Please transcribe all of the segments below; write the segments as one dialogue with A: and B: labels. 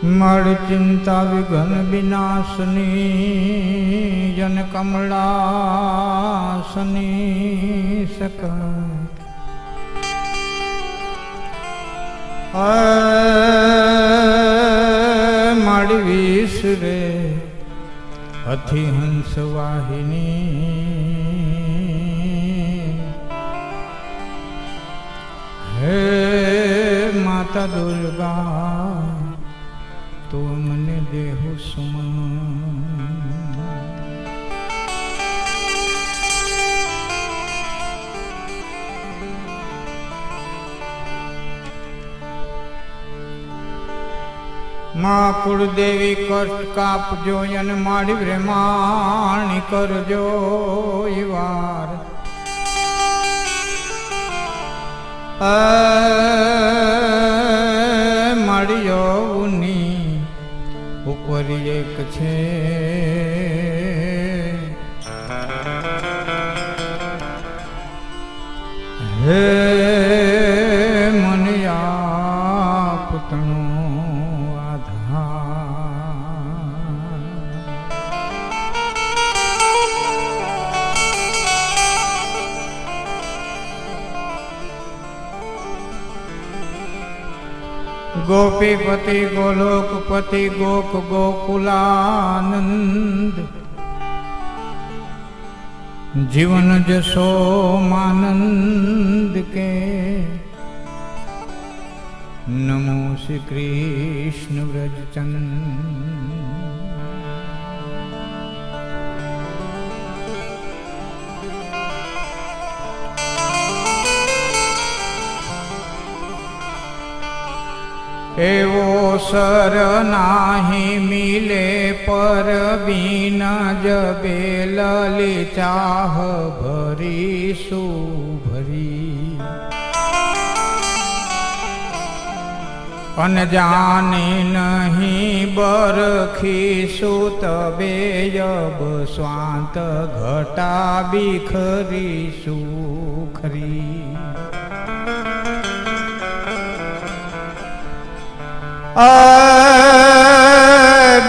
A: मड़ चिंता विघन विनाशनी जन कमलासनी सक मड़ विसरे अथि हंस वाहिनी हे माता दुर्गा तो मने देहु सुमन माँ कुलदेवी कष्ट कापजो यन माड़ी ब्रह्माणी करजो वार माड़ियो उनी ઉપર એક છે હે મને આપતણો આધાર गोपीपति गोलोकपति गोक गोकुलानंद जीवन जसो मानंद के नमो श्री कृष्ण व्रजचंद एवो सर नाही मिले पर बीना जबे लली चाह भरी सुभरी अनजानी नहीं बरखी सुतबे जब स्वांत घटा बिखरी सुखरी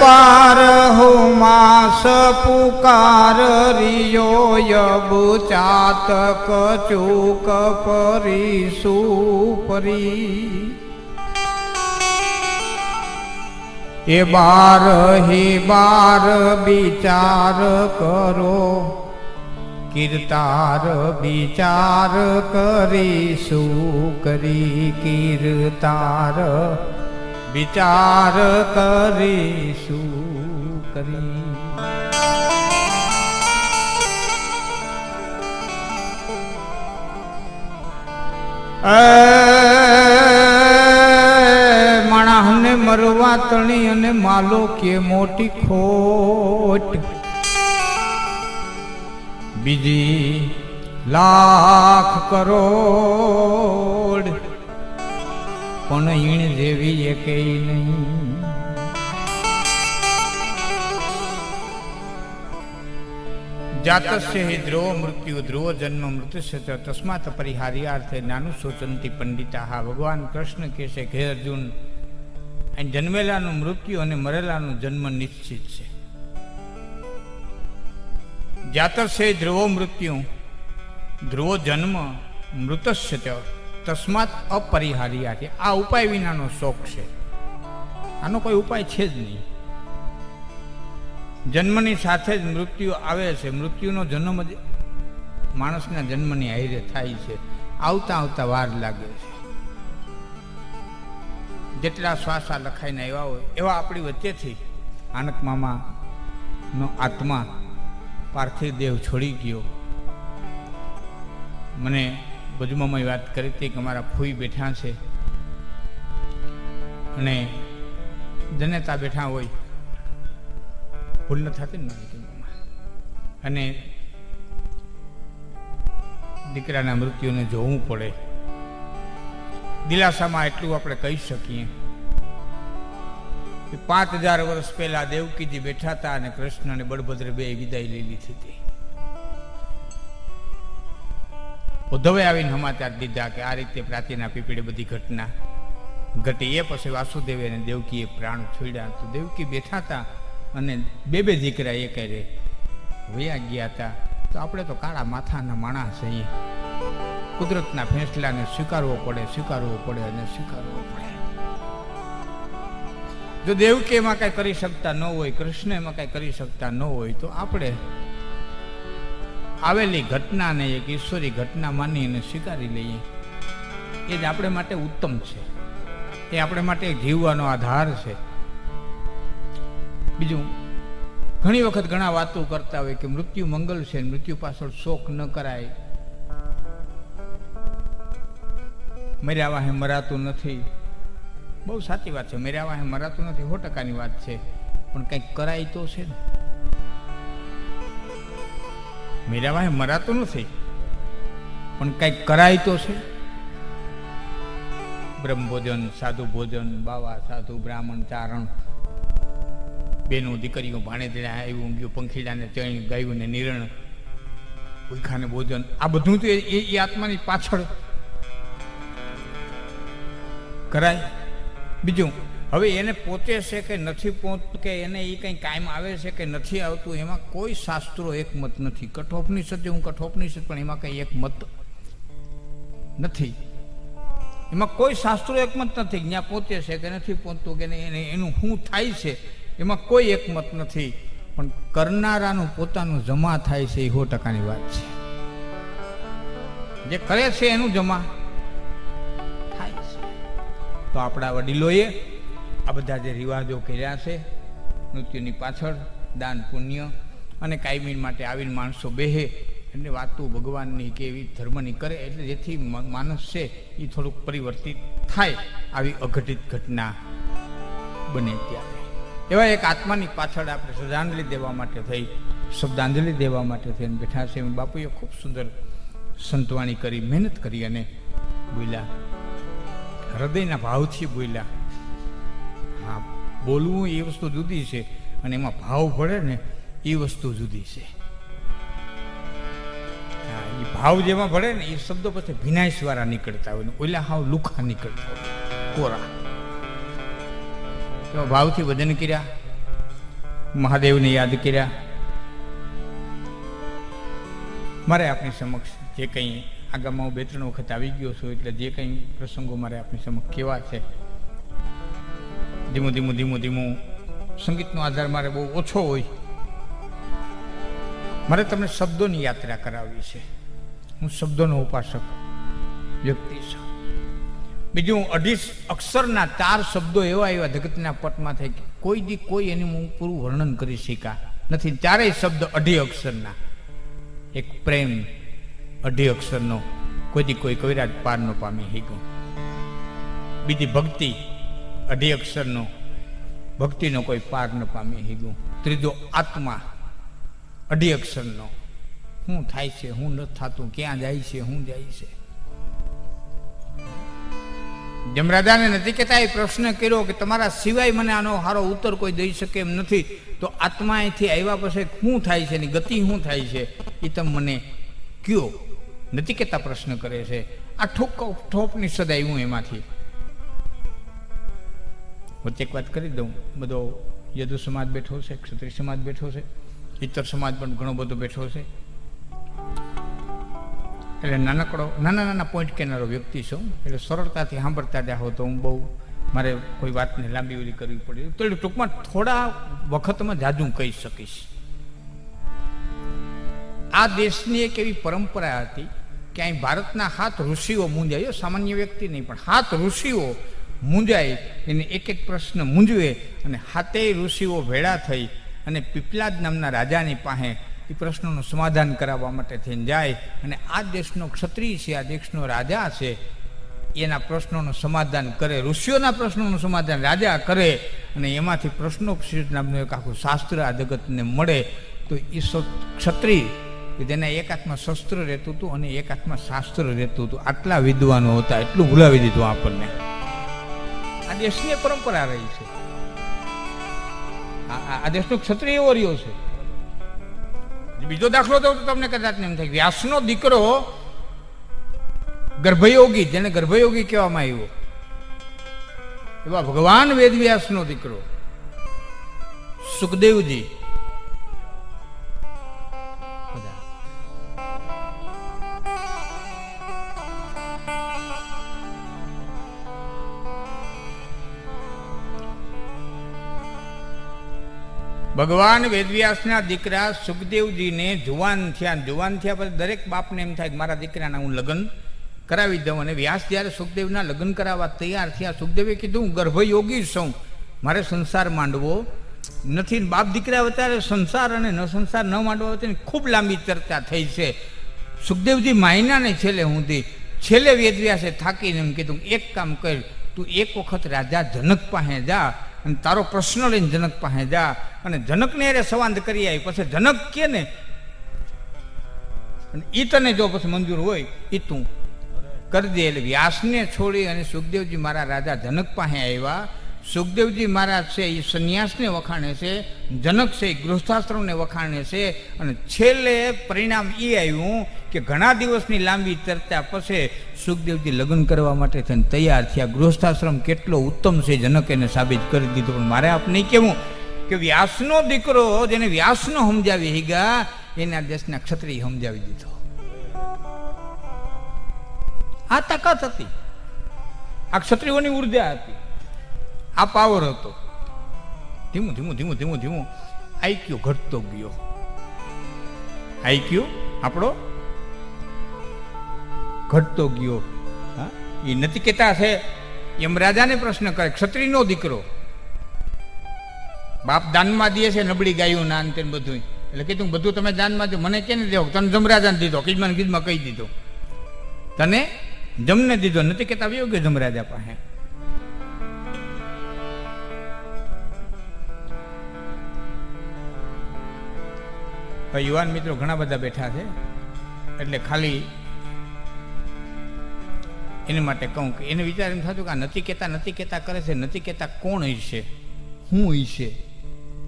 A: बारहो मास पुकार रियो यब चातक चूक परी सुपरी ये बार ही बार विचार करो कीर्तार विचार करी सुकरी कीर्तार विचार करीशु करी मणहने मरवा तणी अने मालो के मोटी खोट बीजी लाख करोड़ पण ईण जेवी एकेय नहीं जातस्य हि ध्रुव मृत्यु ध्रुव जन्म मृत्युस्य च तस्मात् परिहार्यार्थे नानु सोचन्ति पंडिताः भगवान कृष्ण कहे हे अर्जुन जन्मेलानु मृत्यु अने मरेलानु जन्म निश्चित छे जातस्य ध्रुव मृत्यु ध्रुव जन्म मृतस्य च तस्मात अपरिहार्य है आ उपाय विनानो शोक है आनो कोई उपाय है ज नहीं जन्मनी साथे ज मृत्यु आवे छे मृत्युनो जन्म ज माणसना जन्मनी हारे थाय छे आवता आवता वार लागे छे जेटला श्वासा लखाईने आव्या होय एवा आपणी वच्चेथी आनक मामा नो आत्मा पार्थिव देह छोड़ी गयो मने बजूमां बात करी थी कि अमारा फूई बैठा है अने जनेता बैठा हो भूल न थती अने दीकराना मृत्युने जोवुं पड़े दिलासामां एटलुं आपणे कही सकीए 5000 वर्ष पहला देवकीजी बैठा था अने कृष्ण ने बलभद्र बे विदाय लई लीधी थी उद्धवे आवीने समाचार दीधा कि आ रीते प्राचीन पीपीड़ी बधी घटना ઘટીએ પછી વાસુદેવે અને દેવકીએ પ્રાણ છોડ્યા. તો દેવકી બેઠા હતા અને બે દીકરા એ કરે વયા ગયા હતા. તો આપણે તો કાળા માથાના માણસ છીએ. કુદરતના ફેંસલાને સ્વીકારવો પડે અને સ્વીકારવો પડે. જો દેવકી એમાં કઈ કરી શકતા ન હોય, કૃષ્ણ એમાં કઈ કરી શકતા ન હોય, તો આપણે આવેલી ઘટનાને એક ઈશ્વરી ઘટના માની અને સ્વીકારી લઈએ. એ જ આપણે માટે ઉત્તમ છે. એ આપણે માટે જીવવાનો આધાર છે. બીજું, ઘણી વખત ઘણા વાતો કરતા હોય કે મૃત્યુ મંગલ છે, મૃત્યુ પાછળ શોક ન કરાય, મર્યા વાહે મરાતું નથી. બહુ સાચી વાત છે, મર્યા વાહે મરાતું નથી, 100%ની વાત છે. પણ કંઈક કરાય તો છે ને. મર્યા વાહે મરાતું નથી, પણ કંઈક કરાય તો છે. બ્રહ્મ ભોજન, સાધુ ભોજન, બાવા સાધુ બ્રાહ્મણ ચારણ, બેનો દીકરીઓ ભાણેજને આવ્યું ગયું, પંખીડાને ચણી ગાયું ને નિરણ, ભૂખાને ભોજન, આ બધું તો એ આત્માની પાછળ કરાય. બીજું, હવે એને પોતે છે કે નથી પહોંચતું, કે એને એ કંઈ કાયમ આવે છે કે નથી આવતું, એમાં કોઈ શાસ્ત્રો એકમત નથી. કઠોપનિષદ હું કઠોપનિષદ, પણ એમાં કંઈ એકમત નથી. એમાં કોઈ શાસ્ત્રો એકમત નથી. જ્યાં પોતે છે કે નથી પહોંચતું, કે એનું શું થાય છે, એમાં કોઈ એકમત નથી. પણ કરનારાનું પોતાનું જમા થાય છે, એ 100%ની વાત છે. જે કરે છે એનું જમા થાય છે. તો આપણા વડીલોએ આ બધા જે રિવાજો કર્યા છે, મૃત્યુની પાછળ દાન પુણ્ય અને કાયમી માટે આવીને માણસો બેહે એટલે વાતો ભગવાનની કે એવી ધર્મની કરે, એટલે જેથી માણસ છે એ થોડુંક પરિવર્તિત થાય. આવી અઘટિત ઘટના બને ત્યારે એવા એક આત્માની પાછળ આપણે શ્રદ્ધાંજલિ દેવા માટે થઈ, શબ્દાંજલિ દેવા માટે થઈને બેઠા છે. બાપુએ ખૂબ સુંદર સંતવાણી કરી, મહેનત કરી અને બોલ્યા, હૃદયના ભાવથી બોલ્યા. હા, બોલવું એ વસ્તુ જુદી છે, અને એમાં ભાવ ભળે ને એ વસ્તુ જુદી છે. હા, એ ભાવ જેમાં ભળે ને એ શબ્દો પછી ભીનાઈશ વાળા નીકળતા હોય ને ઓલા હાવ લુખા નીકળતા હોય, કોરા. તો ભાવથી ભજન કર્યા, મહાદેવને યાદ કર્યા. મારે આપની સમક્ષ જે કંઈ આગામાં હું 2-3 વખત આવી ગયો છું, એટલે જે કંઈ પ્રસંગો મારે આપની સમક્ષ કેવા છે, ધીમું સંગીતનો આધાર મારે બહુ ઓછો હોય. મારે તમને શબ્દોની યાત્રા કરાવવી છે. હું શબ્દોનો ઉપાસક વ્યક્તિ છું. બીજું, 2.5 અક્ષરના 4 શબ્દો એવા જગતના પટમાં થાય કે કોઈ એનું હું પૂરું વર્ણન કરી શકા નથી. 4 શબ્દ 2.5 અક્ષરના. એક પ્રેમ 2.5 અક્ષરનો, કોઈ કવિરાજ પાર ન પામી હીગો. બીજી ભક્તિ 2.5 અક્ષરનો, ભક્તિનો કોઈ પાર ન પામી હીગો. ત્રીજો આત્મા 2.5 અક્ષરનો, શું થાય છે, શું ન થતું, ક્યાં જાય છે, શું જાય છે. જમરાજાને નચિકેતાએ પ્રશ્ન કર્યો કે તમારા સિવાય મને આનો સારો ઉત્તર કોઈ દઈ શકે એમ નથી, તો આત્મા અહીંથી આવ્યા પછી શું થાય છે, એની ગતિ શું થાય છે, એ તમે મને કયો. નચિકેતા પ્રશ્ન કરે છે. આ ઠોપની સદાય હું એમાંથી વચ્ચે એક વાત કરી દઉં. બધો યદુ સમાજ બેઠો છે, ક્ષત્રિય સમાજ બેઠો છે, ઇતર સમાજ પણ ઘણો બધો બેઠો છે. એટલે નાના પોઈન્ટ કહેનારો વ્યક્તિ છું, એટલે સરળતાથી સાંભળતા જાઓ તો હું બહુ મારે કોઈ વાતને લાંબી ઓલી કરવી પડે તો ટૂંકમાં થોડા વખતમાં જાજુ કહી શકીશ. આ દેશની એક એવી પરંપરા હતી કે અહીં ભારતના 7 ઋષિઓ મૂંઝાય, સામાન્ય વ્યક્તિ નહીં પણ 7 ઋષિઓ મૂંઝાય, એને એક પ્રશ્ન મૂંઝવે અને 7 ઋષિઓ ભેળા થઈ અને પીપલાદ નામના રાજાની પાસે એ પ્રશ્નોનું સમાધાન કરાવવા માટે થઈને જાય. અને આ દેશનો ક્ષત્રિય છે, આ દેશનો રાજા છે, એના પ્રશ્નોનું સમાધાન કરે, ઋષિઓના પ્રશ્નોનું સમાધાન રાજા કરે, અને એમાંથી પ્રશ્નોપનિષદ નામનું એક આખું શાસ્ત્ર આ જગતને મળે. તો એ ક્ષત્રિય કે જેના એક હાથમાં શસ્ત્ર રહેતું હતું અને એક હાથમાં શાસ્ત્ર રહેતું હતું, આટલા વિદ્વાનો હતા, એટલું ભૂલાવી દીધું આપણને. આ દેશની પરંપરા રહી છે. આ દેશનો ક્ષત્રિય એવો રહ્યો છે. બીજો દાખલો દઉં તો તમને કદાચ એમ થાય, વ્યાસનો દીકરો ગર્ભયોગી, જેને ગર્ભયોગી કહેવામાં આવ્યો, એવા ભગવાન વેદવ્યાસનો દીકરો સુખદેવજી. ભગવાન વેદવ્યાસના દીકરા સુખદેવજીને જુવાન થયા પછી દરેક બાપને એમ થાય કે મારા દીકરાના હું લગ્ન કરાવી દઉં. અને વ્યાસ જ્યારે સુખદેવના લગ્ન કરાવવા તૈયાર થયા, સુખદેવે કીધું હું ગર્ભયોગી છું, મારે સંસાર માંડવો નથી. બાપ દીકરા અત્યારે સંસાર અને ન સંસાર ન માંડવો હતી ખૂબ લાંબી ચર્ચા થઈ છે. સુખદેવજી માયનાને છેલ્લે વેદવ્યાસે થાકીને એમ કીધું એક કામ કર, તું એક વખત રાજા જનક પાસે જા અને તારો પ્રશ્ન લઈને જનક પાસે જા અને જનકને અરે સંવાદ કરી આવી. પછી જનક કે ને ઈ તને જો પછી મંજૂર હોય એ તું કરી દે. એટલે વ્યાસને છોડી અને સુખદેવજી મારા રાજા જનક પાસે આવ્યા. સુખદેવજી મહારાજ છે એ સંન્યાસને વખાણે છે, જનક છે એ ગૃહસ્થાશ્રમને વખાણે છે. અને છેલ્લે પરિણામ એ આવ્યું કે ઘણા દિવસની લાંબી ચર્ચા પછી સુખદેવજી લગ્ન કરવા માટે થઈને તૈયાર થયા. ગૃહસ્થાશ્રમ કેટલો ઉત્તમ છે જનક એને સાબિત કરી દીધું. પણ મારે આપને કેવું કે વ્યાસનો દીકરો જેને વ્યાસનો સમજાવી હીગા એના દેશના ક્ષત્રિય સમજાવી દીધો. આ તાકાત હતી, આ ક્ષત્રિયોની ઉર્જા હતી, આ પાવર હતો. ધીમું ધીમું ધીમું ધીમું ધીમું આઈક્યુ ઘટતો ગયો. આઈક્યુ આપણો ઘટતો ગયો. હા, એ નથી કહેતા છે યમરાજાને પ્રશ્ન કરે, ક્ષત્રિયનો દીકરો બાપ દાનમાં દે છે નબળી ગાયું ના અંતે બધું. એટલે કીધું બધું તમે દાનમાં દો, મને કેને દેવો? તને જમરાજાને દીધો, કીધમાં કીધમાં કહી દીધો, તને જમને દીધો. નથી કહેતા આવ્યો ગયો જમરાજા પાસે. યુવાન મિત્રો ઘણા બધા બેઠા છે, એટલે ખાલી એની માટે કહું કે એને વિચાર એમ થતું કે આ નથી કહેતા કરે છે, નથી કહેતા કોણ હશે, શું હશે?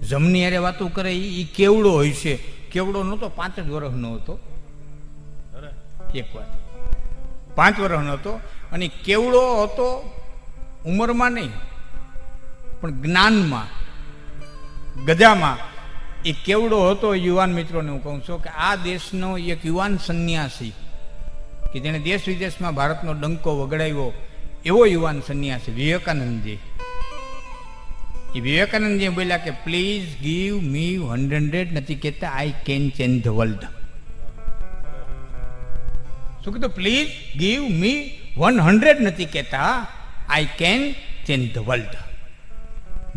A: જમની અરે વાતું કરે એ કેવડો હોય છે. કેવડો નહોતો, 5 જ વર્ષનો હતો. એક વાત 5 વર્ષનો હતો. અને કેવડો હતો ઉંમરમાં નહીં પણ જ્ઞાનમાં, ગજામાં. એ કેવડો હતો. યુવાન મિત્રોને હું કહું છું કે આ દેશનો એક યુવાન સંન્યાસી કે જેને દેશ વિદેશમાં ભારતનો ડંકો વગડાવ્યો એવો યુવાન સંન્યાસી વિવેકાનંદજી. એ વિવેકાનંદજી બોલ્યા કે પ્લીઝ ગીવ મી 100. નથી કહેતા I can change the world. શું કીધું? Please give me 100. નથી કહેતા I can change the world.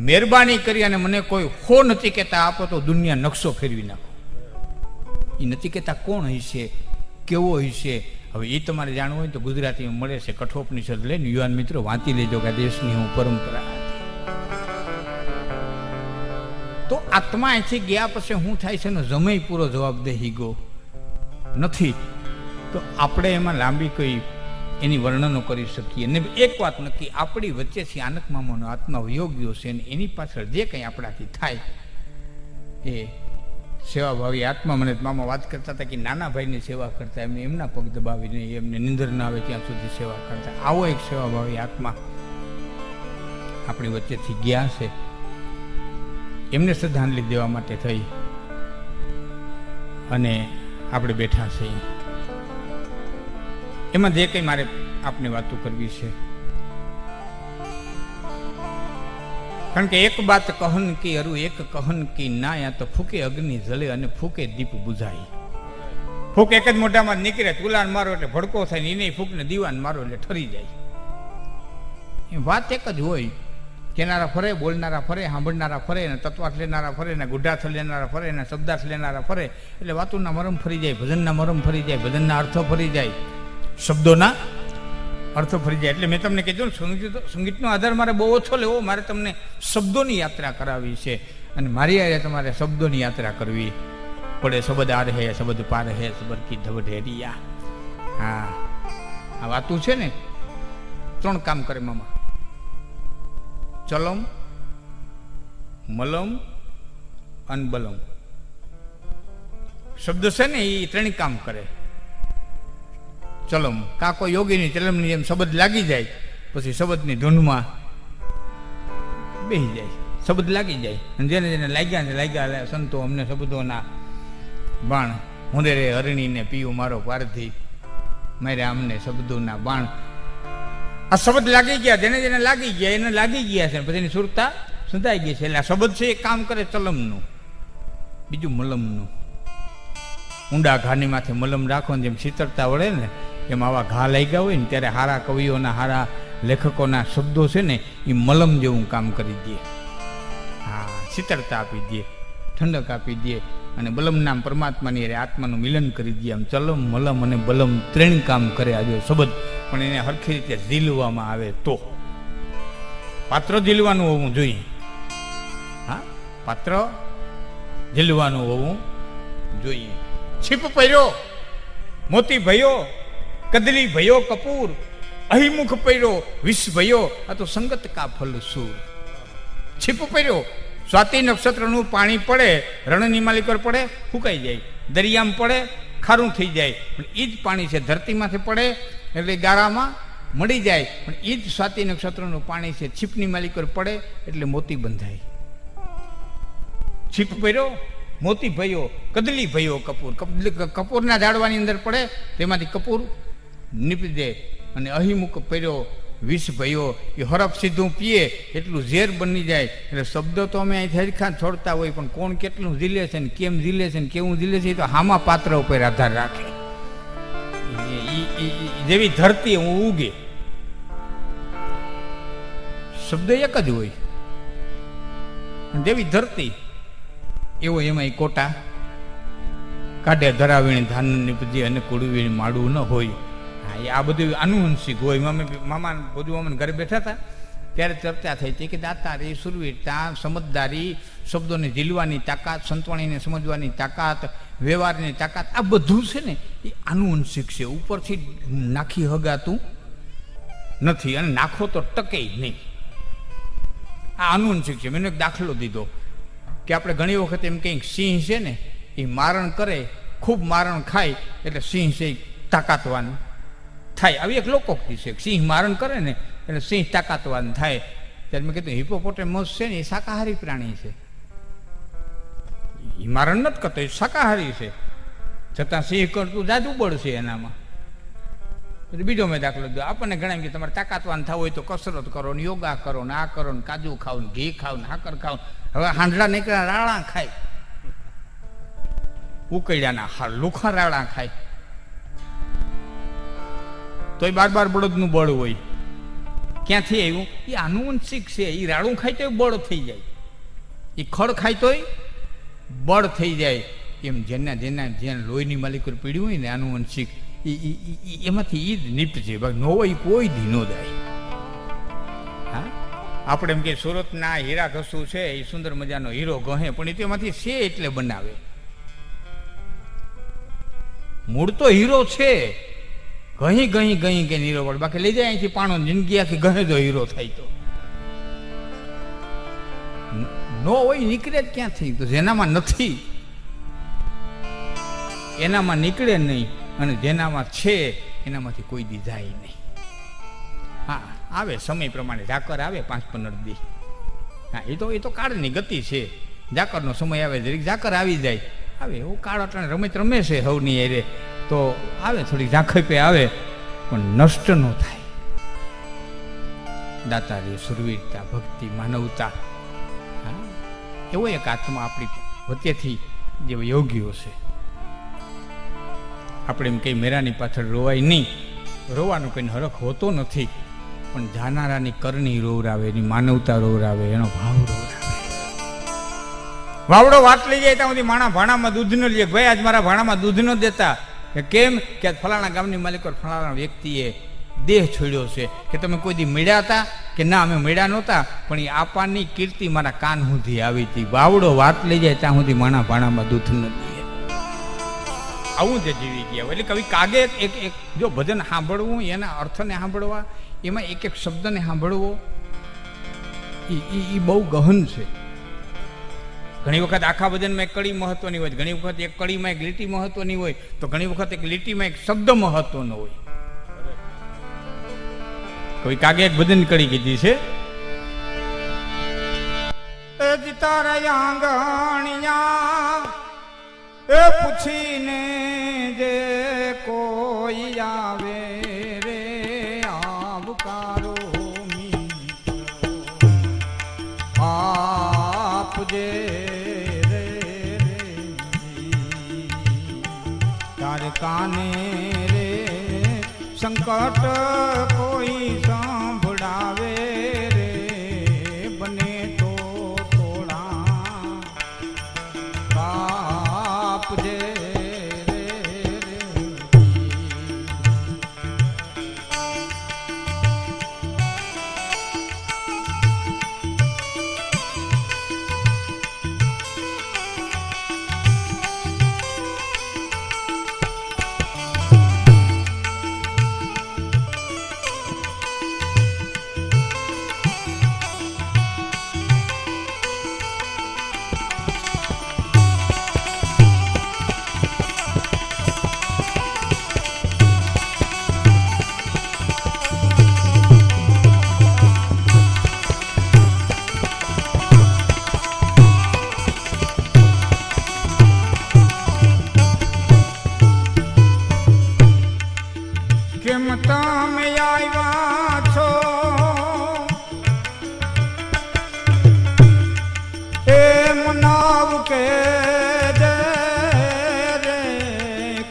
A: મહેરબાની કરી અને મને કોઈ હો નથી કહેતા આપો તો દુનિયા નકશો ફેરવી નાખો. એ નથી કહેતા કોણ હશે, કેવો હશે? હવે એ તમારે જાણવું હોય તો ગુજરાતીમાં મળે છે, કઠોપનિષદ લઈને યુવાન મિત્રો વાંચી લેજો કે આ દેશની હું પરંપરા હતી. તો આત્મા અહીંથી ગયા પછી શું થાય છે એનો જમે પૂરો જવાબ દે હીગો નથી. તો આપણે એમાં લાંબી કોઈ એની વર્ણનો કરી શકીએ. ને એક વાત નક્કી, આપણી વચ્ચેથી આનક મામાનો આત્મા વિયોગ્યો છે અને એની પાછળ જે કંઈ આપણાથી થાય એ સેવાભાવી આત્મા. મને મામા વાત કરતા હતા કે નાના ભાઈની સેવા કરતા, એમને એમના પગ દબાવીને એમને નિંદર ના આવે ત્યાં સુધી સેવા કરતા. આવો એક સેવાભાવી આત્મા આપણી વચ્ચેથી ગયા છે. એમને શ્રદ્ધાંજલિ દેવા માટે થઈ અને આપણે બેઠા છે. એમાં જે કંઈ મારે આપને વાતો કરવી છે, કારણ કે એક બાત કહન કી અરુ એક કહન કી ના, યા તો ફૂકે અગ્નિ જલે અને ફૂકે દીપ બુઝાય. ફૂક એક જ મોઢામાં નીકળે, ચૂલાન મારો એટલે ભડકો થાય ને એને ફૂકને દીવાન મારો એટલે ઠરી જાય. એ વાત એક જ હોય. કેનારા ફરે, બોલનારા ફરે, સાંભળનારા ફરે, ને તત્વાર્થ લેનારા ફરે, ને ગુઢાર્થ લેનારા ફરે, ને શબ્દાર્થ લેનારા ફરે. એટલે વાતોના મરમ ફરી જાય, ભજનના મરમ ફરી જાય, ભજનના અર્થો ફરી જાય, શબ્દોના અર્થો ફરી જાય. એટલે મેં તમને કીધું સંગીતનો આધાર મારે બહુ ઓછો લેવો, મારે તમને શબ્દોની યાત્રા કરાવી છે. અને મારી આરે તમારે શબ્દોની યાત્રા કરવી પડે. શબ્દ આ રહે, શબ્દ પાર હે, શબ્દ કી ધવઢેરિયા. હા, આ વાતું છે ને 3 કામ કરે મામા: ચલમ, મલમ અને બલમ. શબ્દ છે ને એ 3 કામ કરે. ચલમ, કાકો યોગીની ચલમની જેમ શબ્દ લાગી જાય, પછી શબ્દની ધૂનમાં બેસી જાય, શબ્દ લાગી જાય. અને જેને જેને લાગ્યા ને લાગ્યા, સંતો અમને શબ્દોના બાણ, હું રે હરણીને પીયું મારો પારધી, મારે અમને શબ્દોના બાણ. આ શબ્દ લાગી ગયા, જેને જેને લાગી ગયા એને લાગી ગયા છે, પછી એની સુરતા સંધાઈ ગઈ છે. એટલે આ શબ્દ છે એ કામ કરે ચલમનું, બીજું મલમનું. ઊંડા ઘાની માથે મલમ રાખો ને જેમ શીતળતા વળે ને, એમ આવા ઘા લાગ્યા હોય ને ત્યારે હારા કવિઓના હારા લેખકોના શબ્દો છે ને એ મલમ જેવું કામ કરી દે. હા, શીતળતા આપી દે, ઠંડક આપી દે, અને બલમ નામ પરમાત્માની અરે આત્માનું મિલન કરી દે. આમ ચલમ, મલમ અને બલમ ત્રણ કામ કરે આજે શબ્દ. પણ એને હરખી રીતે ઝીલવામાં આવે તો. પાત્ર ઝીલવાનું હોવું જોઈએ. હા, પાત્ર ઝીલવાનું હોવું જોઈએ. છીપ પહેર્યો મોતી ભયો, કદલી ભયો કપૂર, અહિમુખ પહેર્યો વિષ ભયો, આ તો સંગત કા ફલ સૂર. છીપ પહેર્યો, સ્વાતિ નક્ષત્રનું પાણી પડે, રણની માલિક પર પડે ફૂંકાઈ જાય, દરિયામાં પડે ખારું થઈ જાય, પણ એ જ પાણી છે ધરતીમાંથી પડે એટલે ગારામાં મળી જાય, પણ એ જ સ્વાતિ નક્ષત્રનું પાણી છે છીપની માલિક પર પડે એટલે મોતી બંધાય. છીપ પહેર્યો મોતી ભયો, કદલી ભયો કપૂર, કપૂરના ઝાડવાની અંદર પડે તેમાંથી કપૂર નીપજે. અને અહિમુખ પહેર્યો વિષ ભયો, એ હરફ સીધું પીએ એટલું ઝેર બની જાય. એટલે શબ્દો તો અમે અહીં હરખા છોડતા હોય, પણ કોણ કેટલું ઝીલે છે ને કેમ ઝીલે છે ને કેવું ઝીલે છે એ તો હામા પાત્ર ઉપર આધાર રાખે. જેવી ધરતી હું ઉગે, શબ્દ એક જ હોય, જેવી ધરતી એવો એમાં કોટા કાઢે. ધરાવીણી ધાન નીપજે અને કુડવીણી માડું ન હોય. હા, એ આ બધું આનુવંશિક હોય. મામા બધું અમને ઘરે બેઠા હતા ત્યારે ચર્ચા થઈ હતી કે દાતારી, સુરવીરતા, સમજદારી, શબ્દોને ઝીલવાની તાકાત, સંતવાણીને સમજવાની તાકાત, વ્યવહારની તાકાત, આ બધું છે ને એ આનુવંશિક છે. ઉપરથી નાખી હગાતું નથી, અને નાખો તો ટકે નહીં. આ આનુવંશિક છે. મેં એક દાખલો દીધો કે આપણે ઘણી વખત એમ કંઈક સિંહ છે ને એ મારણ કરે, ખૂબ મારણ ખાય એટલે સિંહ છે તાકાતવાન થાય. આવી એક લોકોક્તિ છે, સિંહ મારણ કરે ને એટલે સિંહ તાકાતવાન થાય. ત્યારે મેં કીધું હિપોપોટેમસ છે ને એ શાકાહારી પ્રાણી છે, એ મારણ નથી કરતો, એ શાકાહારી છે, છતાં સિંહ કરતું જાદુ બળ છે એનામાં. પછી બીજો મેં દાખલો દીધો. આપણને ઘણા કે તમારે તાકાતવાન થવું હોય તો કસરત કરો ને યોગા કરો ને આ કરો ને કાજુ ખાવ ને ઘી ખાવ ને હાકર ખાવ. હવે હાંડલા નીકળ્યા રાળા ખાય, ઉકળ્યાના લુખા રાળા ખાય, તોય 12 બળદનું બળ હોય. ક્યાંથી આવ્યું? એ આનુવંશિક છે. એ રાડું ખાય તો બળ થઈ જાય, એ ખડ ખાય તોય બળ થઈ જાય. એમ જેના લોહીની માલિક પીડ્યું હોય ને આનુવંશિક, એમાંથી એ જ નીપજે. ન હોય કોઈ ધી નો જાય. હા, આપણે એમ કે સુરતના હીરા ઘસુ છે એ સુંદર મજાનો હીરો ગહે, પણ એ તો એમાંથી છે એટલે બનાવે. મૂળ તો હીરો છે, ગહી ગહી ગહી કે હીરો પડે. બાકી લઈ જાય અહીંથી પાણો, જિંદગી આખી ગહે જો હીરો થાય તો નો હોય નીકળે જ ક્યાંથી? તો જેનામાં નથી એનામાં નીકળે નહીં, અને જેનામાં છે એનામાંથી કોઈ દી જાય નહીં. હા, આવે સમય પ્રમાણે ઝાકર આવે 5-15 દી. હા, એ તો કાળની ગતિ છે. ઝાકરનો સમય આવે જરીક ઝાકર આવી જાય, આવે એવું કાળ અટાણે રમત રમે છે હવની એરે, તો આવે થોડી ઝાંખપે આવે, પણ નષ્ટ ન થાય. દાતારી, સુરવીરતા, ભક્તિ, માનવતા, હા, એવો એક આત્મા આપણી વચ્ચેથી જે યોગીઓ છે. આપણે એમ કંઈ મેરાની પાછળ રોવાય નહીં, રોવાનો કંઈ હરખ હોતો નથી, પણ જાનારાની કરણી રોવરાવે, એની માનવતા રોવરાવે, એનો ભાવ રોવરાવે. વાવડો વાત લઈ જાય ત્યાં સુધી માણા ભાણામાં દૂધ ન લે. ભાઈ આજ મારા ભાણામાં દૂધ ન દેતા. કેમ? કે ફલાણા ગામની માલિક ફલાણા વ્યક્તિએ દેહ છોડ્યો છે. કે તમે કોઈ દી મળ્યા હતા? કે ના, અમે મળ્યા નહોતા, પણ એ આપાની કીર્તિ મારા કાન સુધી આવી હતી. વાવડો વાત લઈ જાય ત્યાં સુધી માણા ભાણામાં દૂધ ન દે. આવું જ જીવી ગયા. એટલે કવિ કાગે એક જો ભજન સાંભળવું, એના અર્થને સાંભળવા, એમાં એક એક શબ્દને સાંભળવો, એ બહુ ગહન છે. ઘણી વખત આખા ભજનમાં એક કડી મહત્વની હોય, ઘણી વખત એક કડીમાં એક લીટી મહત્વની હોય, તો ઘણી વખત એક લીટીમાં એક શબ્દ મહત્વનો હોય. કવિ કાગે એક ભજન કડી કીધી છે તારા આંગણિયા એ પૂછીને જે કોઈ આવે રે આવકારો આપજે રે તારે કાને રે સંકટ કોઈ સાંભળાવે રે બને તો થોડા આપજે કેમ તમે આવ્યા છો એમ નાવ કે રે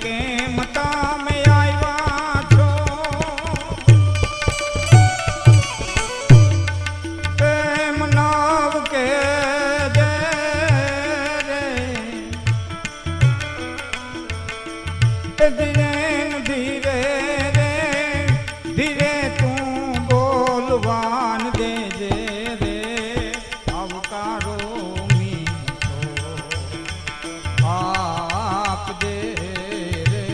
A: કેમ તમે આવ્યા છો એમ નાવ કે રે ધીરે ધીરે ધીરે તું બોલવાન દેજે રે આવકારો મીઠો આપજે રે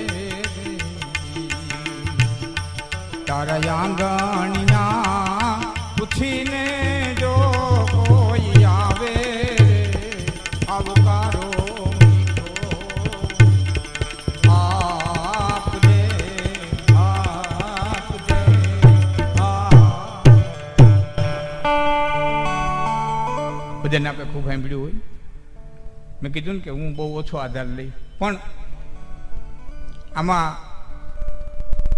A: તારા આંગણિયા પૂછીને જો કોઈ આવે આવકારો બધાને આપણે ખૂબ સાંભળ્યું હોય. મેં કીધું ને કે હું બહુ ઓછો આધાર લઈ, પણ આમાં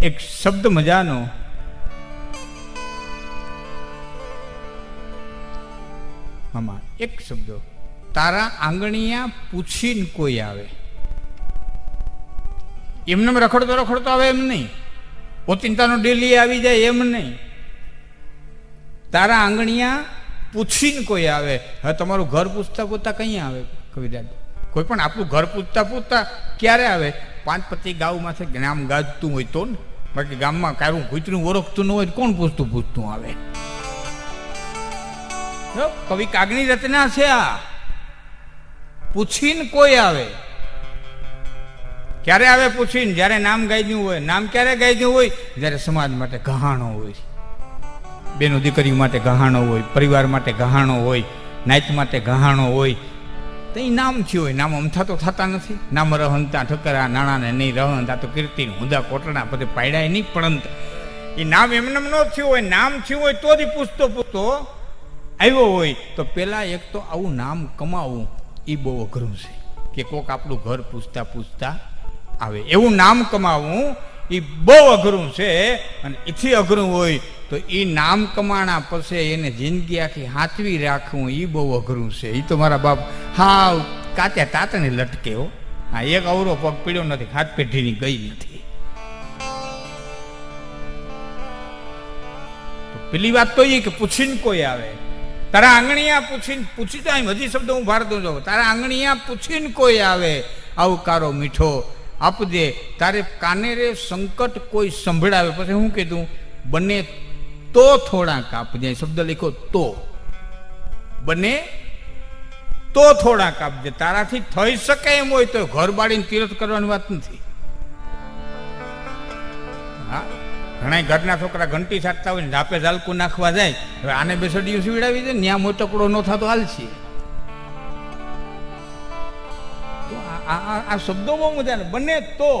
A: એક શબ્દ મજાનો આમાં એક શબ્દ તારા આંગણિયા પૂછીને કોઈ આવે. એમને રખડતો રખડતો આવે એમ નહીં, ઓચિંતાનો ડેલી આવી જાય એમ નહીં. તારા આંગણિયા પૂછીને કોઈ આવે. હવે તમારું ઘર પૂછતા પૂછતા કઈ આવે કવિરાજ? કોઈ પણ આપણું ઘર પૂછતા પૂછતા ક્યારે આવે? 5-25 ગામમાંથી નામ ગાજતું હોય તો ને. બાકી ગામમાં કારું કૂતરું ઓળખતું ન હોય કોણ પૂછતું પૂછતું આવે? કવિ કાગની રચના છે આ. પૂછીને કોઈ આવે. ક્યારે આવે પૂછીને? જ્યારે નામ ગાઈ હોય. નામ ક્યારે ગાઈ હોય? જ્યારે સમાજ માટે ગહાણો હોય, બેનો દીકરીઓ માટે ગહાણો હોય, પરિવાર માટે ગહાણો હોય, નાચ માટે ગહાણો હોય, તો એ નામ થયું હોય. નામ અમથા તો થતા નથી. નામ રહનતા ઠકરા નાણાને નહીં રહનતા તો કીર્તિ હુંદા કોટડા બધે પાડ્યા નહીં. પણ એ નામ એમને ન થયું હોય. નામ થયું હોય તો જ પૂછતો પૂછતો આવ્યો હોય. તો પેલા એક તો આવું નામ કમાવું એ બહુ અઘરું છે. કે કોક આપણું ઘર પૂછતા પૂછતા આવે એવું નામ કમાવું એ બહુ અઘરું છે. અને એથી અઘરું હોય તો એ નામ કમાણા પછી એને જિંદગી આખી હાથવી રાખવું એ બહુ અઘરું છે. એ તો મારા બાપ હાવ કાચા તાતને લટકે હો. હા, એક અવરો પગ પીડ્યો નથી, હાથ પેઢીની ગઈ નથી. પેલી વાત તો એ કે પૂછીને કોઈ આવે. તારા આંગણિયા પૂછી તો હજી શબ્દ હું ભારતો જાઉં. તારા આંગણિયા પૂછીને કોઈ આવે આવકારો મીઠો આપજે. તારે કાને રે સંકટ કોઈ સંભળાવે. પછી હું કીધું? બને તો થોડાક આપજે. શબ્દ લખો તો. બને તો થોડાક આપજે. તારાથી થઈ શકે એમ હોય તો. ઘર બાળીને તીરથ કરવાની વાત નથી. હા, ઘણા ઘરના છોકરા ઘંટી છાટતા હોય ને ધાપે ઝાલકું નાખવા જાય. હવે આને બેસડીયું સીવડાવી દે, ત્યાં મોટકડો ન થતો હાલ છે. તો આ શબ્દો બહુ મજા ને. બને તો,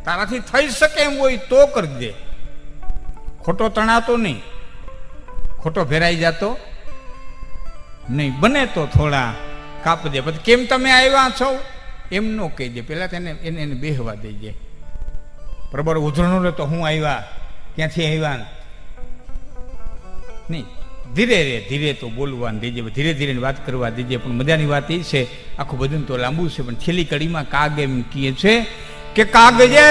A: તારાથી થઈ શકે એમ હોય તો કરજે. ખોટો તણાતો નહીં, ખોટો ભેરાઈ જતો નહીં બને તો થોડા કાપ દે. પછી કેમ તમે આવ્યા છો એમ ન કહી દે, પેલા તેને એને બેહવા દેજે. બરાબર, ઉધરણું રે તો હું આવ્યા, ક્યાંથી આવ્યા નહીં. ધીરે તો બોલવાનું દેજે, ધીરે ધીરે વાત કરવા દેજે. પણ મજાની વાત એ છે, આખું બધું તો લાંબુ છે, પણ છેલ્લી કડીમાં કાગ એમ કહે છે કે કાગજે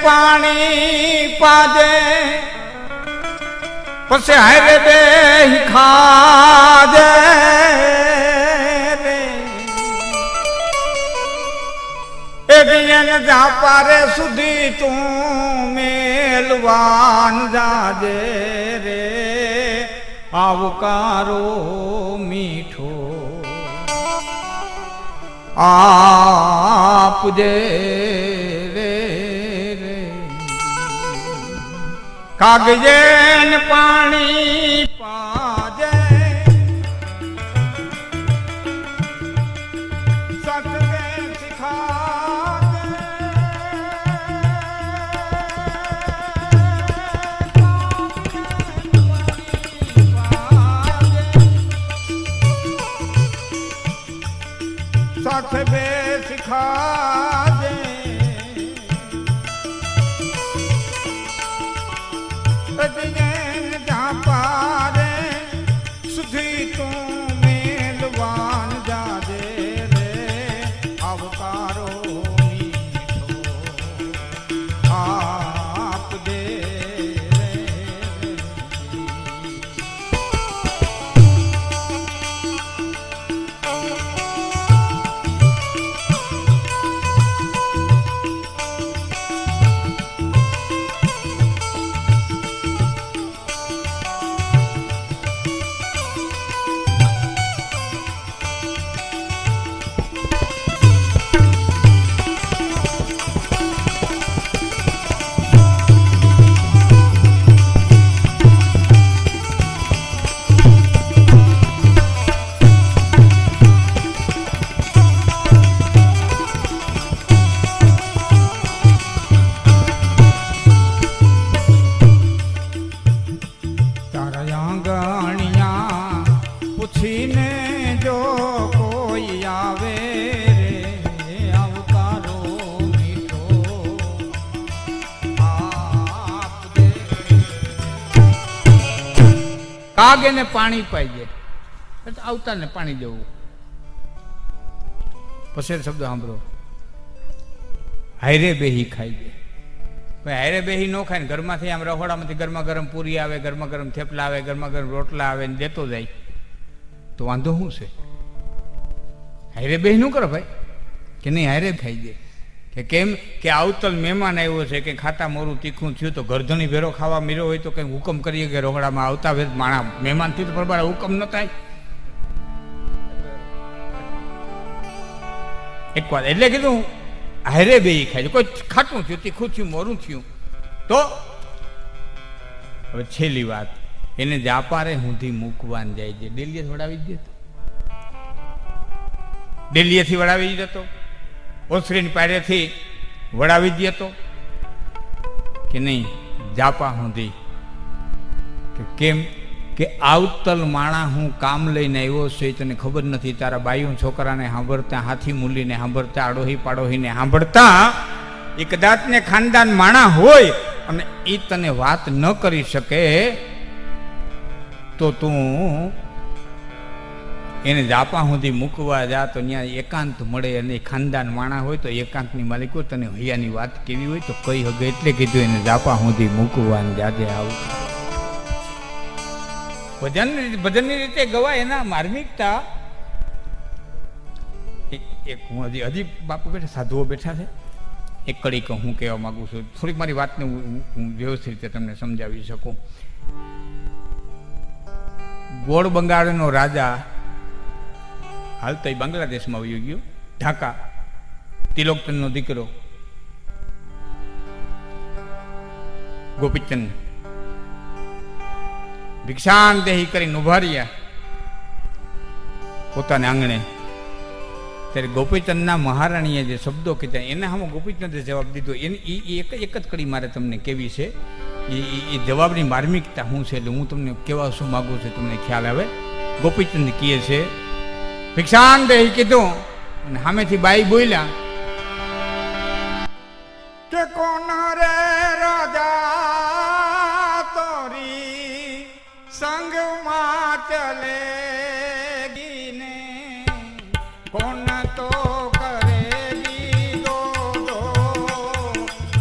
A: પાણી પાજે પછી હારે બે ખાજે રે એડિયન જાપારે સુધી તું મેલવાન જાજે રે આવકારો મીઠો આપજે રે રે કાગજે ને પાણી પાજે સતવે શિખાજે साथ बे सिखा दे अजयन जहाँ पारे सुधी तू मेलवान जा दे रे अवतारो मीठो आप दे रे. કાગ એને પાણી પાઈ જાય, આવતાને પાણી દેવું. પછી શબ્દ સાંભળો, હાયરે બેહી ખાઈ જાય. ભાઈ હાયરે બેહી ન ખાય ને ઘરમાંથી આમ રહોડામાંથી ગરમા ગરમ પૂરી આવે, ગરમા ગરમ થેપલા આવે, ગરમા ગરમ રોટલા આવે ને દેતો જાય તો વાંધો શું છે? હાયરે બેહી ન કરો ભાઈ કે નહીં, હાયરે ખાઈ જાય. કે કેમ કે આવતલ મહેમાન આવ્યો છે, કે ખાતા મોરું તીખું થયું તો ગરધણી ભેરો ખાવા મળ્યો હોય તો કંઈ હુકમ કરીએ કે રોકડામાં આવતા વેદ માણા મહેમાનથી તો બરાબર હુકમ ન થાય. એક વાત એટલે કીધું હારે બેહી ખાય. કોઈ ખાટું થયું, તીખું થયું, મોરું થયું તો હવે છેલ્લી વાત, એને જાપારે સુધી મૂકવાન જાય છે. ડેલીએ વડાવી જ દેતો, ડેલીએથી વડાવી જ દેતો, ઓસરીની પારેથી વડાવી જ દેતો કે નહીં, જાપા સુધી. કે કેમ કે આવતલ માણા હું કામ લઈને આવ્યો છે, તને ખબર નથી. તારા બાયું છોકરાને સાંભળતા, હાથી મૂલીને સાંભળતા, આડોહી પાડોહીને સાંભળતા, એ કદાચ ને ખાનદાન માણા હોય અને એ તને વાત ન કરી શકે તો તું એને જાપા સુધી મૂકવા જા તો ત્યાં એકાંત મળે. અને ખાનદાન માણા હોય તો એકાંતની માલિકો તને હૈયાની વાત કેવી હોય તો કઈ હગે. એટલે કીધું એને જાપા સુધી મૂકવાન જાજે આવું. ભજનની રીતે ગવાય એના માર્મિકતા. એક હું હજી બાપુ બેઠા, સાધુઓ બેઠા છે, એક કડી હું કહેવા માંગુ છું. થોડીક મારી વાતને હું વ્યવસ્થિત રીતે તમને સમજાવી શકું. ગોળ બંગાળનો રાજા હાલ તો એ બાંગ્લાદેશમાં વયો ગયો, ઢાકા, તિલોકચંદનો દીકરો ગોપીચંદ ભિક્ષાંદેહી કરીને ઉભા રહ્યા પોતાના આંગણે. ત્યારે ગોપીચંદના મહારાણીએ જે શબ્દો કીધા એના સામે ગોપીચંદે જવાબ દીધો. એની એક જ કડી મારે તમને કેવી છે, એ જવાબની માર્મિકતા શું છે એટલે હું તમને કહેવા શું માગું છું, તમને ખ્યાલ આવે. ગોપીચંદ કહે છે ભિક્ષાંત એ કીધું અને સામેથી બાઈ બોલ્યા કે કોણ રે રાજા તોરી સંગમાં ચલે ગીને કોણ તો કરેગી દો દો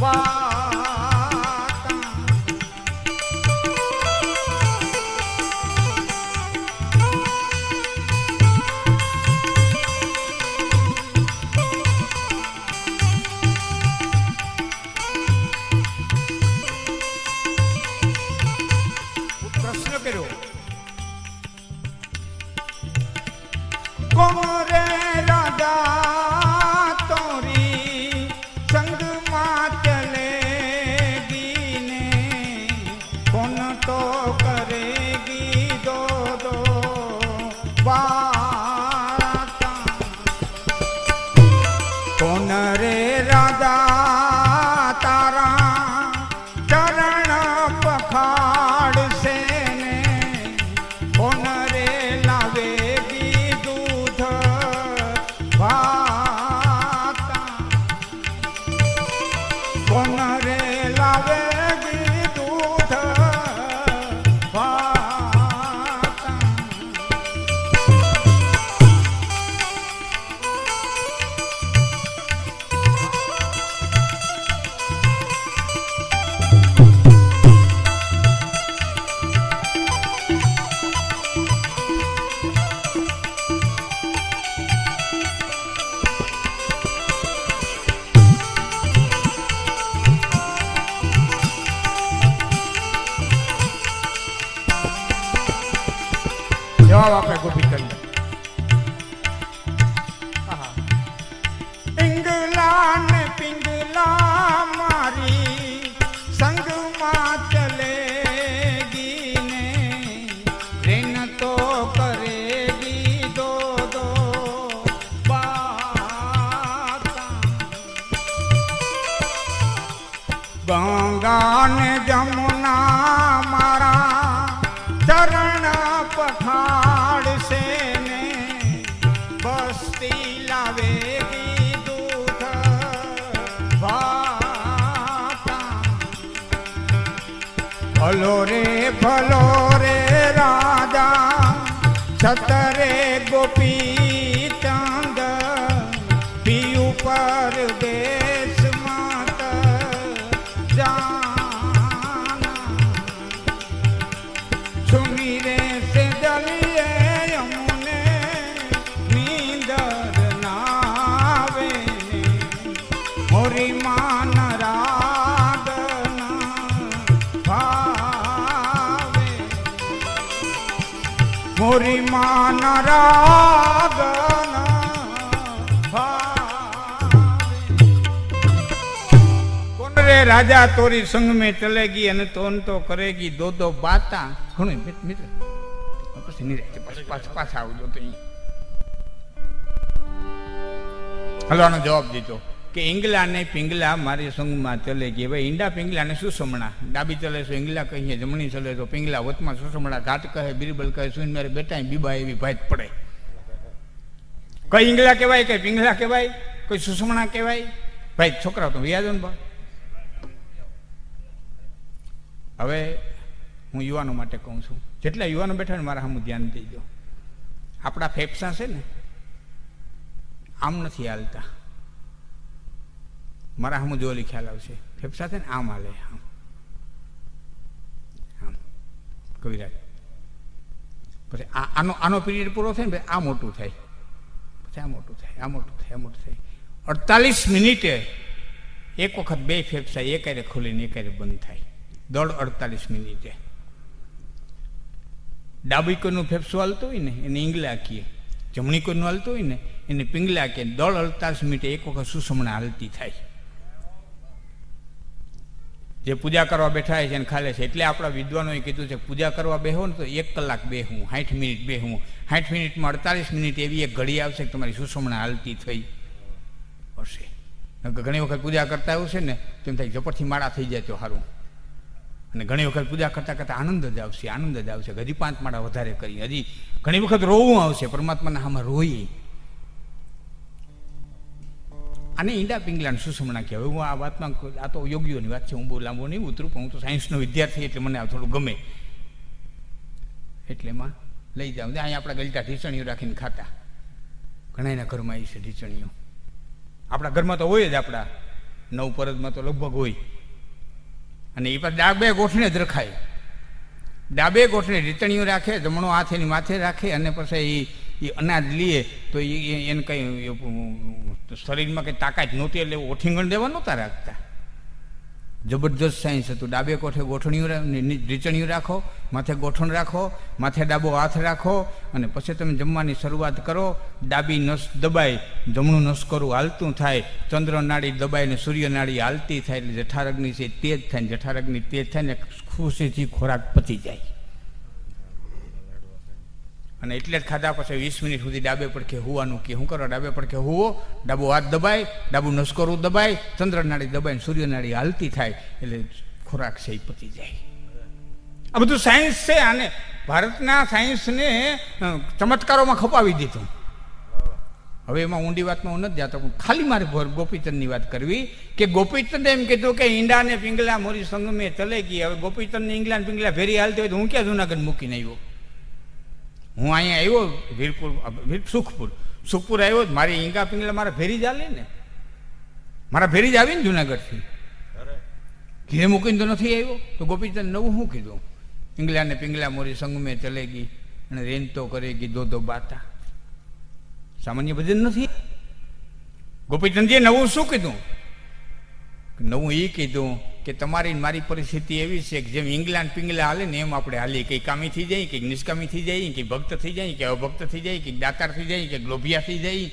A: બાતા પ્રશ્ન કર્યો કોરે રાજા તોરી સંગમાં ચલેગી ને કોણ તો કરેગી દો દો બાતા કોણ રે રાજા તારા ચરણ પખાડશે ને કોણ રે લાવેગી દૂધ ભાતા કોણ રે લાવેગી દૂધ ભાતા જવાબ આપે ગોપીચંદ પિંગલા ને પિંગલા મારી સંગમાં ચલેગી ને રેન તો કરેગી દો દો બાતા ગંગા ને જમુના મારા ચરણ પખાડશે ને બસ્તી લાવેગી દૂધ ભાતા ભલો રે રાજા છતરે ગોપી ચંદ પિયુ પર દેશ માત જાના સુની રે સે દલિએ યમુને નીંદર નાવે મોરી માન રાગના ભાવે મોરી માન રાગના ભાવે કોણ રે રાજા તોરી સંગ में चलेगी અને તોન તો કરેગી દો દો બાતા ઘણું મિત્ર પછી નહીં રહેતી પાછા આવજો તો હલો આનો જવાબ દીધો કે ઈંગલા ને પિંગલા મારી સંગમાં ચલેગી હવે ઈંડા પિંગલા ને સુસમણા ડાબી ચલે તો ઈંગલા કહીએ જમણી ચલે તો પિંગલા વચમાં સુસમણા ઘાટ કહે બિરબલ કહે સુન મારે બેટા બીબા એવી ભાત પડે કઈ ઈંગલા કહેવાય કઈ પિંગલા કહેવાય કોઈ સુસમણા કહેવાય ભાઈ છોકરાઓ તો વ્યાજો ને બા હવે હું યુવાનો માટે કહું છું જેટલા યુવાનો બેઠા ને મારા સામું ધ્યાન દેજો આપણા ફેફસા છે ને આમ નથી હાલતા મારા સામું જોલી ખ્યાલ આવશે ફેફસા છે ને આમ હાલે આમ આમ કવિરાજ પછી આનો પીરિયડ પૂરો થાય ને આ મોટું થાય પછી આ મોટું થાય આ મોટું થાય આ મોટું થાય 48 મિનિટે એક વખત બે ફેફસા એકારે ખોલીને એકારે બંધ થાય દોઢ 48 મિનિટે ડાબી કોઈનું ફેફસું હાલતું હોય ને એને ઈંગલા કીએ જમણી કોઈનું હાલતું હોય ને એને પિંગલા કીએ દોઢ 48 મિનિટે એક વખત સુસમણા હાલતી થાય જે પૂજા કરવા બેઠા છે એને ખાલે છે એટલે આપણા વિદ્વાનોએ કીધું છે પૂજા કરવા બેહો ને તો 1 કલાક બેહવું 60 મિનિટ બેહવું 60 મિનિટમાં 48 મિનિટ એવી એક ઘડી આવશે કે તમારી સુસમણા હાલતી થઈ હશે ઘણી વખત પૂજા કરતા એવું છે ને તેમ થાય ઝપટથી માળા થઈ જાય તો સારું અને ઘણી વખત પૂજા કરતાં કરતાં આનંદ જ આવશે, આનંદ જ આવશે. હજી 5 માળા વધારે કરી, હજી ઘણી વખત રોવું આવશે, પરમાત્માના આમાં રોઈએ. આને ઈંડા પિંગલાને સુષમણા કહેવાય. હું આ વાતમાં, આ તો યોગીઓની વાત છે, હું બહુ લાંબો નહીં ઉતરું, પણ હું તો સાયન્સનો વિદ્યાર્થી એટલે મને આ થોડું ગમે એટલે એમાં લઈ જાઉં. અહીંયા આપણા ગલટા ઢીચણીઓ રાખીને ખાતા, ઘણાના ઘરમાં આવી છે ઢીચણીઓ. આપણા ઘરમાં તો હોય જ, આપણા નવ પરદમાં તો લગભગ હોય. અને એ પાછું ડાબે ગોઠણે જ રખાય, ડાબે ગોઠણે ઢીચણીઓ રાખે, જમણો હાથ એની માથે રાખે, અને પછી એ અનાજ લઈએ તો એને કંઈ શરીરમાં કંઈ તાકાત નહોતી એટલે ઓઠીંગણ દેવા નહોતા રાખતા. જબરદસ્ત સાયન્સ હતું. ડાબે કોઠે ગોઠણીઓ ઢીચણીઓ રાખો, માથે ગોઠણ રાખો, માથે ડાબો હાથ રાખો, અને પછી તમે જમવાની શરૂઆત કરો. ડાબી નસ દબાય, જમણું નસકોરું હાલતું થાય, ચંદ્ર નાડી દબાય ને સૂર્ય નાડી હાલતી થાય, એટલે જઠારગ્નિ છે તેજ થાય, જઠારગ્નિ તેજ થાય ને ખુશીથી ખોરાક પચી જાય. અને એટલે જ ખાધા પછી 20 મિનિટ સુધી ડાબે પડખે હોવાનું કે શું કરો? ડાબે પડખે હોવો, ડાબો હાથ દબાય, ડાબું નસકોરું દબાય, ચંદ્ર નાડી દબાય, સૂર્ય નાડી હાલતી થાય, એટલે ખોરાક છે એ પચી જાય. આ બધું સાયન્સ છે. આને ભારતના સાયન્સને ચમત્કારોમાં ખપાવી દીધું. હવે એમાં ઊંડી વાતમાં હું નથી જતો, પણ ખાલી મારે ગોપીચંદની વાત કરવી કે ગોપીચંદ એમ કીધું કે ઈંડા ને પિંગલા મોરી સંગમે ચલે ગઈ. હવે ગોપીચંદને ઈંગલા ને પિંગલા ફેરી હાલતી હોય તો હું ક્યાં જુનાગઢ મૂકીને આવ્યો? હું અહીંયા આવ્યો વીરપુર, સુખપુર આવ્યો, મારી ઈંગા પિંગલા મારા ભેરી જ હાલે ને, મારા ભેરી જ આવી ને જુનાગઢથી. ઘીરે મૂકીને તો નથી આવ્યો. તો ગોપીચંદ નવું શું કીધું? ઈંગલા ને પિંગલા મોરી સંગમે ચલે ગઈ અને રેન તો કરેગી દો બાતા. સામાન્ય ભજન નથી. ગોપીચંદજીએ નવું શું કીધું? નવું એ કીધું કે તમારી મારી પરિસ્થિતિ એવી છે કે જેમ ઈંગલા પિંગલા હાલે ને એમ આપણે હાલીએ. કંઈક કામી થઈ જાય, કંઈક નિષ્કામી થઈ જાય, કંઈક ભક્ત થઈ જાય, કે અભક્ત થઈ જાય, કંઈક દાતાર થઈ જાય, કે લોભિયા થઈ જાય.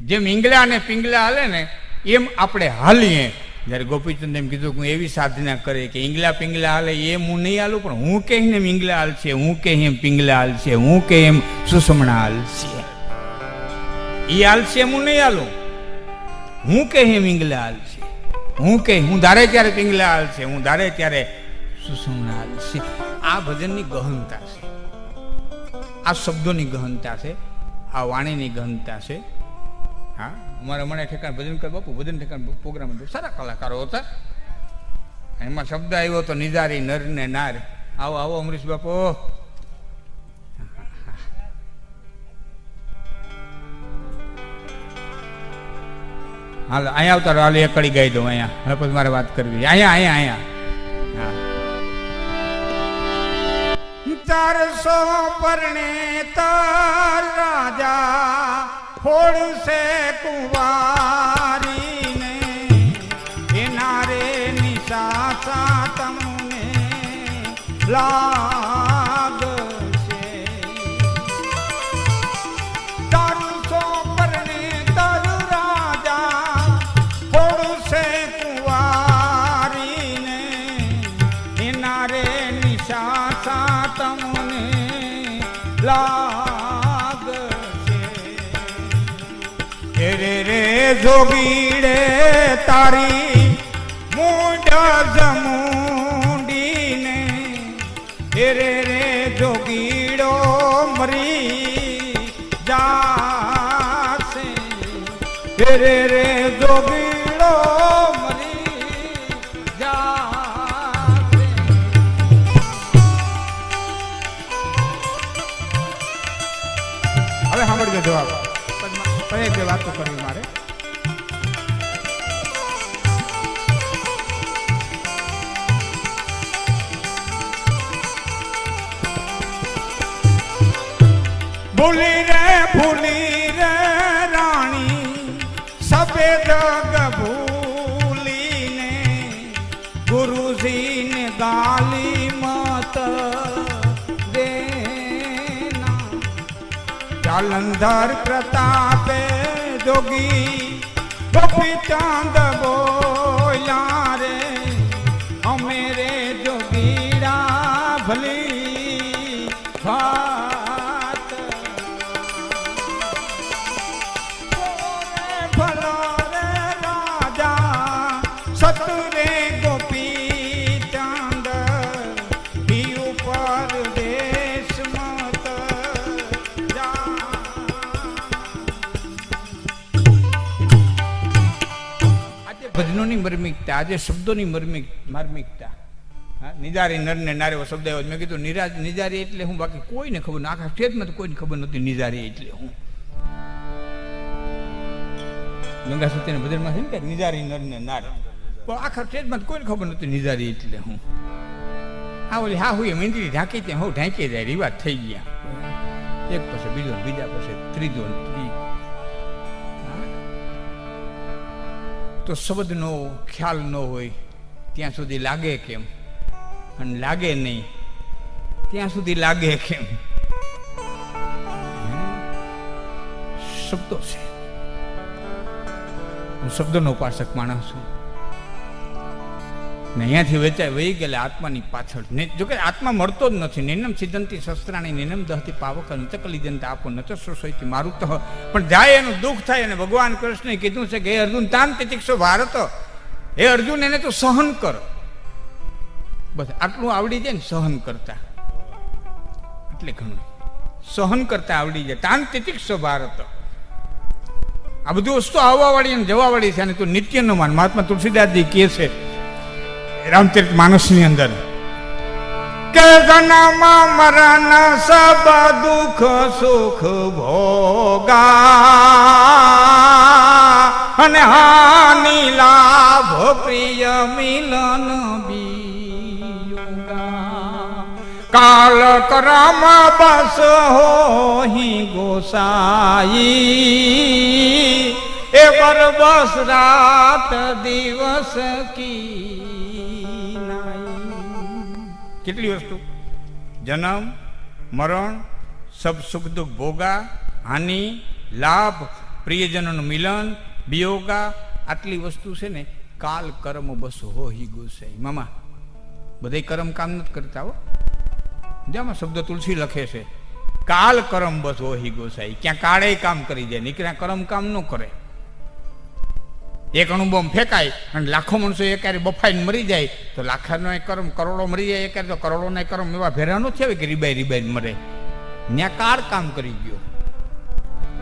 A: જેમ ઈંગલા અને પિંગલા હાલે ને એમ આપણે હાલીએ. જ્યારે ગોપીચંદ એમ કીધું કે હું એવી સાધના કરે કે ઈંગલા પિંગલા હાલે એમ હું નહીં હાલું, પણ હું કહીને એમ ઈંગલા હાલશે, હું કહી એમ પિંગલા હાલશે, હું કહી એમ સુષમણા હાલશે. એ હાલશે એમ હું નહીં હાલું, હું કહી એમ ઈંગલા હાલશે, હું કહી હું ધારે ત્યારે પિંગલા હાલશે, હું ધારે ત્યારે સુષમણા હાલશે. આ ભજનની ગહનતા છે, આ શબ્દોની ગહનતા છે, આ વાણીની ગહનતા છે. હા, અમારે મને ઠેકાણ ભજન કર બાપુ, ભજન ઠેકાણ પ્રોગ્રામ હતો, સારા કલાકારો હતા. એમાં શબ્દ આવ્યો તો નિજારી નર ને નાર. આવો આવો અમરીશ બાપુ. હાલ અહીંયા આવતા હાલ એક કડી ગાઈ દઉં અહીંયા. હવે પછી મારે વાત કરવી અહીંયા. હા, 400 પરણે તાર રાજા ફોડશે કુંવારીને, એના રે નિશાસા તમને લાગશે. 400 પરણે તાર રાજા ફોડશે કુંવારીને, એના રે નિશાસા તમને લાગશે. રે જોગીડે તારી મૂંડ જમુંડીને, રે જોગીડો મરી જાશે, રે જોગીડો મરી જાશે. હવે સાંભળજો જવાબ. એક બે વાતો કરવી મારે. ભૂલી રે રાણી સબે જગ ભૂલીને, ગુરુજીને ગાલી મત દેના. જાલંધર પ્રતાપે જોગી ગોપીચંદ બોલ્યા રે, અમે રે જોગીડા ભલી વાત. ભલો રે રાજા સતુરે ગોપીચંદ મર્મિકતા, આજે શબ્દોની માર્મિકતા. હા, નિજારી નર ને નારે એવો શબ્દ આવ્યો. મેં કીધું નિજારી એટલે હું, બાકી કોઈને ખબર ન, આખા સ્ટેટમાં તો કોઈને ખબર નહોતી નિજારી એટલે હું. ગંગા સત્યને ભજનમાં છે ને કે નિજારી નર ને નાર, પણ આખા સ્ટેટમાં કોઈને ખબર નહોતી નિજારી એટલે હું. હા, ઓલી હા હું મીંદડી ઢાંકી ત્યાં હું ઢાંકી જાય રિવાજ થઈ ગયા. એક પછી બીજો, બીજા પછી ત્રીજો. તો શબ્દનો ખ્યાલ ન હોય ત્યાં સુધી લાગે કેમ, અને લાગે નહીં ત્યાં સુધી લાગે કેમ? શબ્દો છે. હું શબ્દનો ઉપાસક માણસ છું ને અહીંયાથી વેચાય વહી ગયેલા આત્માની પાછળ. જોકે આત્મા મળતો જ નથી. નિનમ સિદ્ધંતી શસ્ત્રાણી નિનમ દહતી પાવક અંતકલી જનતા આપો ન તો સોસાયટી મારું તો. પણ જાય એનું દુઃખ થાય. અને ભગવાન કૃષ્ણે કીધું છે કે હે અર્જુન તાન તિતિક્ષો ભારત, હે અર્જુન એને તો સહન કર. બસ આટલું આવડી જાય ને સહન કરતા, એટલે ઘણું સહન કરતા આવડી જાય. તાન તિતિક્ષો ભારત. આ બધી વસ્તુ આવવા વાળી અને જવા વાળી છે. અને તું નિત્ય ન માન. મહાત્મા તુલસીદાસજી કહે છે રામચરિત માનસની અંદર કે જન્મ મરણ સબ દુઃખ સુખ ભોગા અને હાનિ લાભ પ્રિય મિલન વિયોગા. કાલ કરમ બસ હોહી ગોસાઈ એ બરબસ રાત દિવસ કી. કેટલી વસ્તુ? જન્મ મરણ સબ સુખ દુઃખ ભોગા, હાનિ લાભ, પ્રિયજનોનું મિલન, વિયોગા. આટલી વસ્તુ છે ને કાલ કર્મ બસ હોહી ગોસાઈ. મામા બધા કર્મ કામ નથી કરતા હો. જેમાં શબ્દ તુલસી લખે છે કાલ કર્મ બસ હોહી ગોસાઈ. ક્યાં કાળે કામ કરી જાય, નીકળ્યા કર્મ કામ ન કરે. એક અણુબોમ ફેંકાય અને લાખો માણસો એકારે બફાઈને મરી જાય તો લાખાનો કર્મ કરોડો મરી જાય એકારે તો કરોડોના કર્મ એવા ભેરા ન થયા કે રીબાઈ મરે. ત્યાં કાળ કામ કરી ગયો.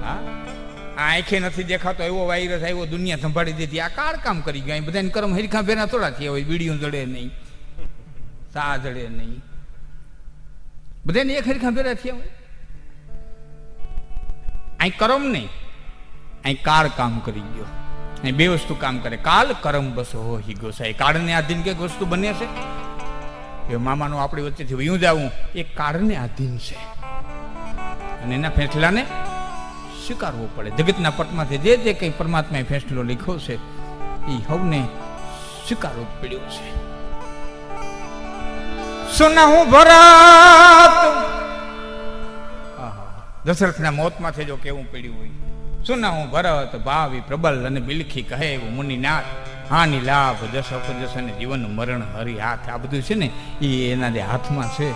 A: હા, આ આંખે નથી દેખાતો એવો વાયરસ આવ્યો, દુનિયા સંભાળી દીધી. આ કાળ કામ કરી ગયો. બધાને કર્મ હરીખા ભેરા થોડા થયા હોય. બીડીઓ જડે નહીં, સા જડે નહીં, બધાને એક હરીખા ભેરા થયા હોય. અહીં કર્મ નહીં, અહીં કાળ કામ કરી ગયો. બે વસ્તુ કામ કરે, કાલ કરમ બસ હોહી ગોસાઈ. કાળને આધીન કઈક વસ્તુ બને છે. એ મામાનું આપણી વચ્ચેથી વયું જાવું એ કાળને આધીન છે અને એના ફેસલાને સ્વીકારવો પડે. જગતના પટમાંથી જે જે કંઈ પરમાત્માએ ફેસલો લખ્યો છે એ સૌને સ્વીકારવો જ પડ્યો છે. સુનહું ભરત, દશરથના મોતમાંથી જો કેવું પડ્યું હોય. સુનહું ભરત ભાવી પ્રબલ અને બિલખી કહે એવું મુનિનાથ. હાનિ લાભ જસ અપજસ અને જીવન મરણ હરિ હાથ. આ બધું છે ને એ એના જે હાથમાં છે.